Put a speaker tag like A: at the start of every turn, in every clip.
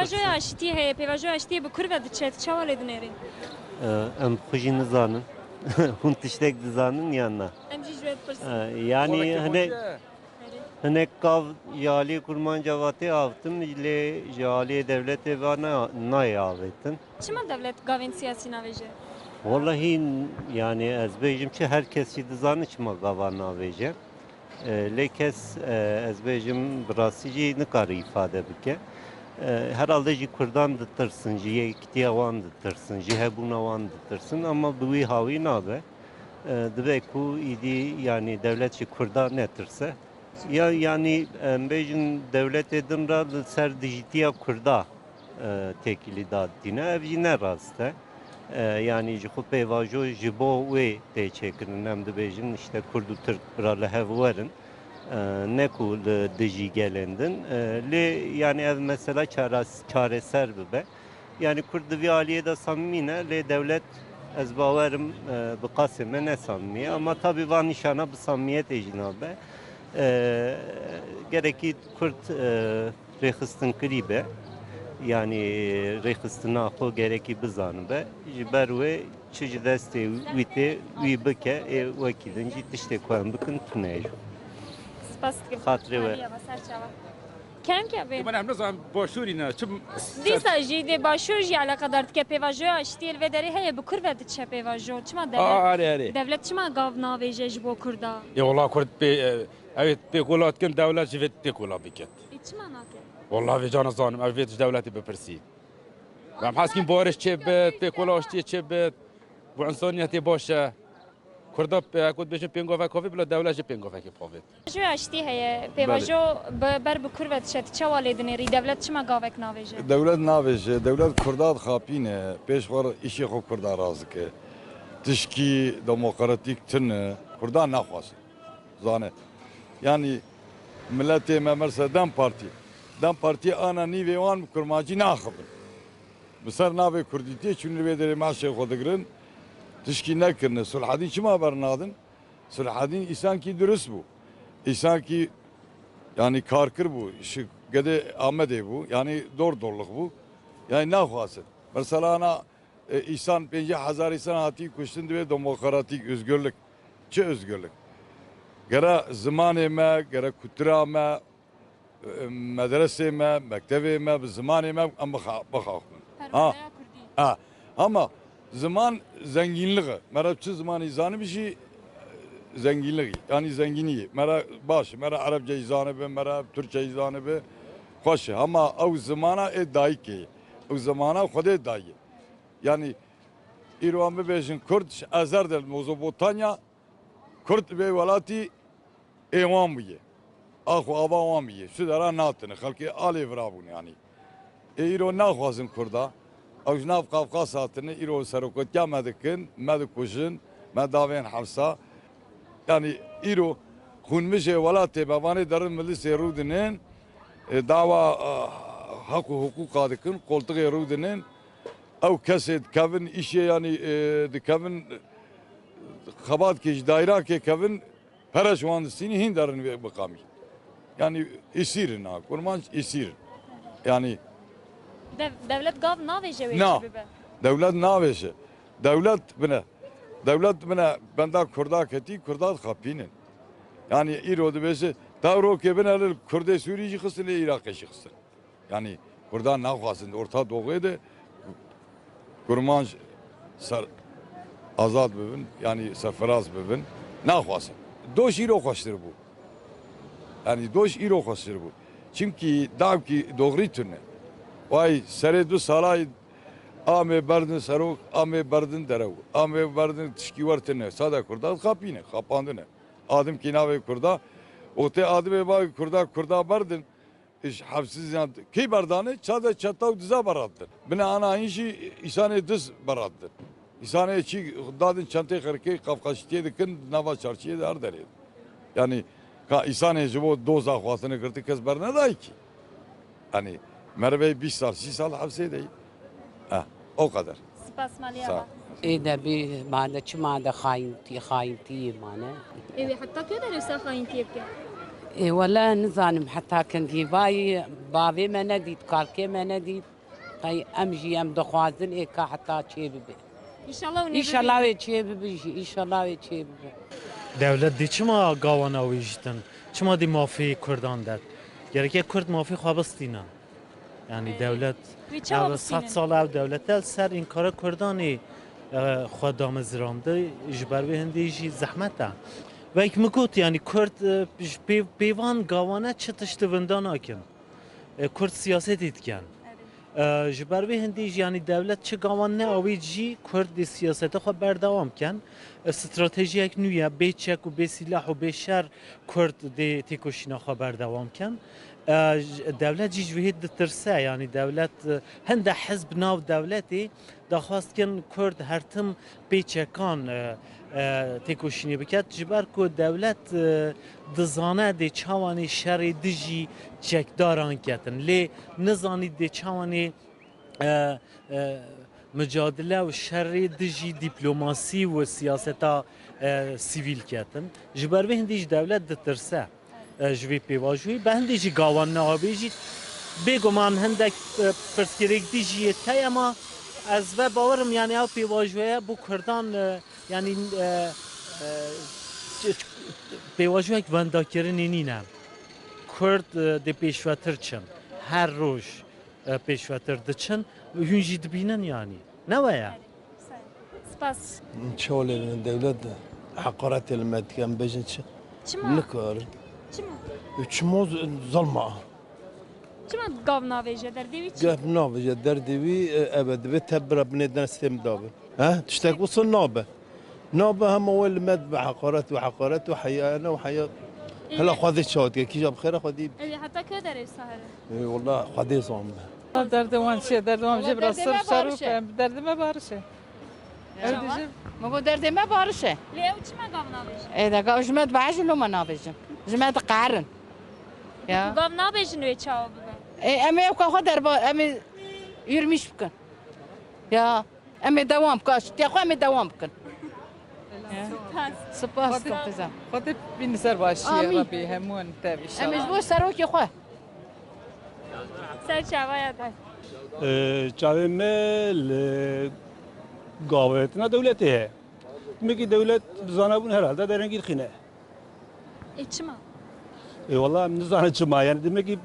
A: پیواژوی آشتی هست پیواژوی آشتی بکر و دچت چوال دنیری
B: Em xujî nizanin. Hûn tiştek dizanin yanna.
A: ام جی جوید پرس
B: Yani hinek kav yali kurman cevati avtım ile yali devleti bana nay avetin.
A: چما دولت گاوین سیاسی نویجه
B: Vallahi yani ez bejim ki herkes dizanı çma gavana veje. Lekes ez bejim brasici nikari ifade bike. Herhalde ji Kurdan dıtırsın, ji yektiyavan dıtırsın, ji hebunavan dıtırsın ama bu havi nabe. Dve ku idi yani devlet ji Kurdan netirse. Ya yani bejin devlet edimra ser dijitiya Kurda tekili dadine ev yine raste. Yani ji xu pevajo ji bo ve te çekirin hem de bejin işte Kurdu Türk biralı hevverin. Ne ku dijî gelendin le yani ev mesela çareser bibe yani Kurd vi aliye de samimine le devlet ez bawerim bi qasime ne samimiye ama tabi van nişana bi samimiyet ejnabe gerekî Kurd rêxistin kirîbe yani rêxistina xwe gerekî bizanin be ji ber wê çi ji destê wî tê wî bike wekî din jî tiştê ku em bikin tune jî
A: سپاس
B: خاطری و
A: کم که به
C: من هم نزدم باشوری نه چون
A: دیسا جیده باشور جی علاقه دارد که پیواژو آشتیل و داری هی بکر و دچه پیواژو چما
C: آره
A: دولت چما گاو ناویجه جبو کردا
C: یا والله کرد به evet بگولات کن دولت جوید بگولا بکت
A: چما ناکه
C: والله في جانا ظالم اوید دولتی بپرسی و هم حاسkin بارش چه بد بگولاش چه بد و انسانیتی باشه کردا کد بشه پنگو و کافی بلا دولت پنگو و کی پاوید
A: جو آشتی هی پیواژو بر بکر و دچه چوال دنیری دولت چما گاوک ناویجه
D: Devlet naveje, devlet Kurdad xapine, peşvar işi xo Kurda razike. Tişki demokratik tine, Kurda naxwasın. Zane. Yani milleti memerse Dem Parti ana nive wan kurmacı naxibin. Bisar nave Kurditiye çünkü ve dere maşe xodigirin. Tişki nekirne. Sulhadin çima haber nadın? Sulhadin insan ki dürüst bu. İnsan ki yani karkır bu. Şu gede Ahmede bu. Yani doğruluk bu. Yani naxwasın. Mesela ana insan 50,000 insan hati kuştun ve demokratik özgürlük. Çe özgürlük? Gera zamanı me, gera kutura me, medrese me, mektebe me, zamanı me ama bakakım. Ha. Ama zaman zenginliği. Merhaba zaman izanı bir şey zenginliği. Yani zenginliği. Mera baş, mera Arapça izanı be, mera Türkçe izanı be. Hoş ama o zamana dahi ki. O zamana Xude dahi. Yani İran bebejin Kürt azar del Mezopotamya Kürt ve velati evan biye. Akhu avan biye. Şu dara natını. Halki alev rabun yani. İran naxwazın Kurda. Ajnav Kafkas hatını İran serokotya medikin, medikujin, medaven hafsa. Yani İran hunmişe velati bevani darın milli serudinin dava hakkı hukuk adıkın koltuğu erudinin ev kesit kevin işe yani kevin xabat ki daire ki kevin peraşvansini hindarın ve bakami. Yani esirin ha kurman esir. Yani
A: devlet gav naveje
D: na devlet naveje. Devlet bine benda Kurda keti Kurda xapinin. Yani İrodu bese Tavro ki ben alır Kürde Suriye kısın ile Irak'ı kısın. Yani Kurda naxwasın Orta Doğu'ya da kurman azad bibin yani serfaraz bibin naxwasın. Doş İro koştur bu. Yani doş İro koştur bu. Çünkü dav ki doğru tüne. Vay sere du salay ame berdin serok ame berdin derev ame berdin tişki var tüne. Sada Kurda kapine kapandığını. Adım ki nave Kurda Ote adı ve Kurda bardın. İş hapsiz yani ki bardanı çada çatav diza barattır. Bina ana işi isane diz barattır. İsane çi dadın çantayı kırkı Kafkaştiye dikin nava çarşıya da ardar. Yani ka isane jibo doza xwatını kırtı kez barna da ki. Hani merve 20 saat 6 saat hapse değil. Ha o kadar.
A: سپاس مالیه
E: إذا بمعنى شو معنى خاينتي معنى
A: ایوی حتی که داری سخاین تیب که
E: ولا نظام حتى كان دي باي بابي ما نديت كاركي ما نديت قای امجی ام دخوازن ای که حتی چه ببی
A: İnşallah onu
E: ایشالله وی چه ببی ایشالله وی چه ببی
F: devlet di çima gavana wîjtin çima di mafî Kurdan der gereke Kurd mafî xwabistîne yani devlet
A: Wî çawa
F: ev
A: bistînin?
F: 100 sal ev devlet el ser inkara Kurdanî xwe damezrandı ji ber vê hindî jî zehmet e vek mikut yani Kurd pêvan gavana çi tişt vindan nakin Kurd siyasetê dikin ji ber vê hindî jî yani devlet çi gavan ne awî jî Kurd di siyaseta xwe berdewam kin stratejiyek nû ye bê çek û bê sîlah û bê şer Kurd dê têkoşîna xwe berdewam kin devlet jî ji vê ditirse yani devlet hinde hizb nav devletê daxwastin Kurd her tim bê çekan têkoşînê biket ji ber ku devlet dizane dê çawanê şerê dijî çekdaran ketin lê nizanî dê çawanê mücadele û şerê dijî dîplomasî û siyaseta sivîl ketin ji ber vê hindî jî devlet ditirse ji vê pêvajoyê be hindê jî gavan neavê jî bêguman hindek pirsgirêk dijî tey ama ez ve bawerim yani ew pêvajoya bu Kurdan yani pêvajoyek vendakirinê nîne Kurd dê pêşvetir çin her roj pêşvetir diçin hûn jî dibînin yani ne we ye
A: Spas.
G: شغل الدولة حقارات المادية بجنش
A: Çima?
G: نكار
A: Çima?
G: وشمو ظلمة
A: Çima gav navêje derdê wî çi?
G: قاف نابج دردوي أبد بتهبر بندنا سيم دابة ها تشتاق وصل نابة نابة هم أول ماد بحقارات وحقارات وحيانا وحياة هلا خذي شوت كي جاب خير خذي
A: Evet hatta köy derê sahere.
G: والله خذي صوم
H: Derdim şey, derdim biraz
I: derdime
H: sırf sarıp
I: barışe.
H: derdime barışı. Evdicim.
I: ما قول دردما بارشه
A: Lê ew çima gav navêje?
I: إذا قال جماد بعجل وما نابجم جماد قعرن يا
A: Gav nabêjin wê çawa bibe.
I: أمي وكا خدر با أمي يرميش بكن يا أمي دوام كاش تيا خو أمي دوام بكن سباس كنتزام
H: Fatih bin ser başı
I: Amin.
H: Rabbi hemun tabi
I: أمي
H: inşallah.
I: زبو سروكي خو
A: Ser çawaya da.
J: çavê me li gavetina devletê ye. Dimekî devlet bizanebûn herhalde derengî dixîne.
A: Çima?
J: Valla em nizane çima yani dimekî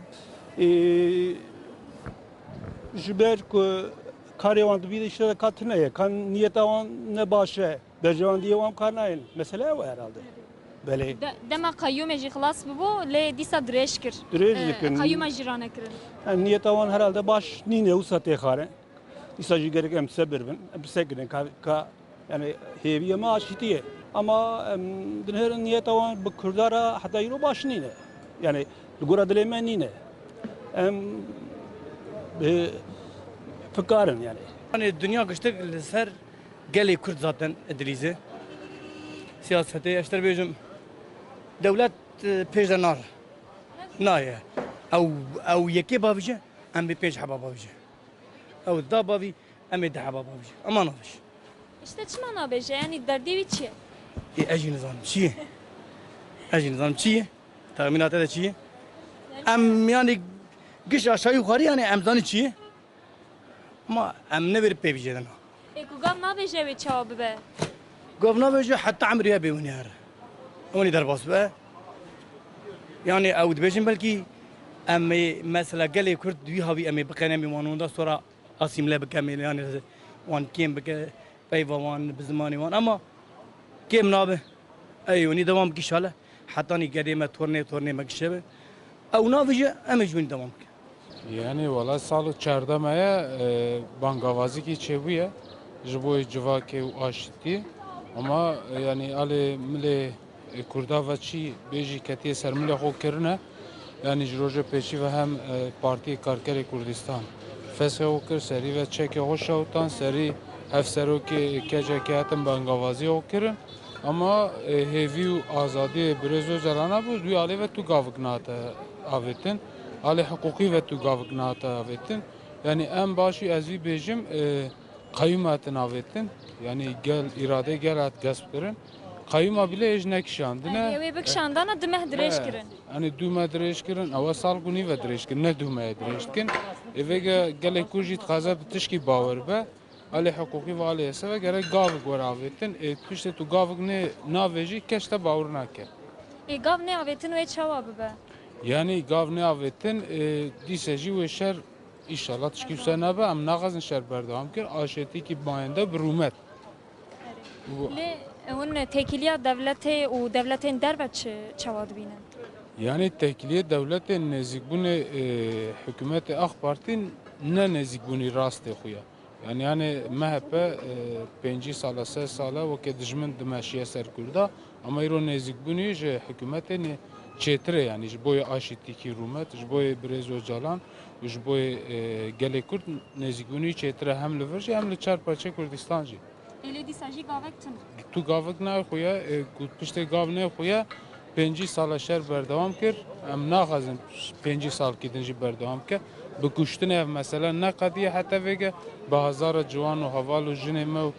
J: ji ber ku karê wan dibî de işe katine ye. Kan niyeta wan ne baş e. Bercewandiyê wan kar nayên. Mesele ew e herhalde. Belê.
A: Dema qayyûmê jî xilas bibû lê dîsa dirêj kir.
J: Dirêj dikin.
A: Qayyûma jî ranekirin.
J: Yani niyeta wan herhalde baş nîne wisa têxare. İsa jî gerek em sebir bin. Em bisekirin ka yani hêviye me aşîtiye. Ama em dinherin niyeta wan bi Kurdara heta îro baş nîne. Yani li gora dilê me nîne. Em bi fikarin yani.
K: Yani dünya güçlük ser gelê Kurd zaten edilize. Siyasete eşter bejim devlet pêj nar. Naye. Ew yekê bavije em bi pêj heba bavije. Ew da bavî em ê di heba bavije. Aman aviş.
A: İşte çima nabêje yani derdê wî çi ye?
K: Ez jî nizanim çi ye. Ez jî nizanim çi ye. Tahminata de çi ye. Em yani giş aşağı yukarı yani em zanî çi ye. Ama em ne verip pêvîje dena.
A: Ku gav nabêje wê çawa bibe.
K: Govna veje hatta amriya bêwîniyar. Ewnî derbas be. Yani ew dibêjin belkî em mesela gelê Kurd wî havî em ê biqene mêwanonda sonra asîmle bike yani wan kêm bike peyva wan bi zimanê wan ama kêm nabe. Ewnî devam bikî şale hetanî gedê me tornê me gişebe. Ew navêje em ê ji wî devam bike.
C: Yani valla sağlık çardamaya bangavazi ki çebuye jiboy civake u aşti ama yani ale mile Kurda ve çi beji ketiye ser mile xo kirne yani jiroje peşi ve hem Parti Karkerê Kurdistan fese o kir seri ve çeke hoş avtan seri hevsero ki kece hatin bangavazi o kirin ama hevi u azadi brezo zelana bu duy ale ve tu gavgnata avetin Ali hukuki ve tu gavgnata avetin. Yani en başı ezvi bejim kayyumatın avetin. Yani gel irade gel at gasp kirin. Kayyuma bile ejnek şandine.
A: Ew ê bikşandana dimeh dirêj kirin.
C: Yani düme dirêj kirin. Ava sal guni ve dirêj kirin. Ne düme dirêj kirin. Evega gelek kujit khaza tişki bawer be. Ali hukuki ve ali hesaba gerek gavuk var avetin. Pişte tu gavuk ne naveji keşte bawer nake.
A: Gav ne avetin ve çava bibe.
C: Yani gav ne avetin diseji ve şer inşallah tişki sene be am nagazın şer berdam kir aşeti ki bayende brumet.
A: Le eun tekiliya devlete u devletin derbe çava dibinin.
C: Yani tekliye devletin nezik bunu hükümeti AK Parti ne nezik bunu rastı xuya. Yani MHP 5 sala 3 sala و که دجمن دمشیه سر کرده اما ایرو نزدیک بونی ج حکومت نه چتره یعنی جبوی آشتی کی رومت جبوی برزو جالان و جبوی گله کرد نزدیک بونی چتره هم لورج هم لچار پاچه کردستان جی
A: Ele disaji gavektin.
C: تو گاوک نه خویا گوت پشت گاو نه خویا 5 سال شهر بردوام کرد ام ناخذن 5 سال کیدنجی بردوام کرد بکشتن ev mesela ne kadiye hatta vege bazara civan و haval و jine me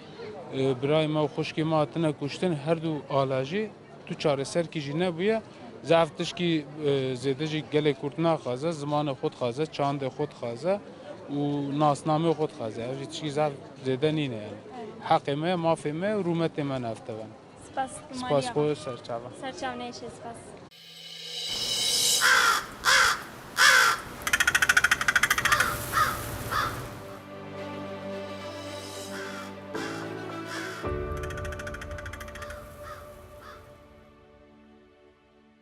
C: برای ما خوشکی ما اتنه کشتن هر دو آلاجی تو چاره سر کی جنه بویا زفتش کی زده جی گله کورتنا خازه زمان خود خازه چاند خود خازه و ناسنامه خود خازه اوی چی زفت زده نینه یعنی حق ما مافی ما رومت ما نفته بنا
A: Spas.
C: سپاس خود سرچاوه
A: Serçavne işe spas.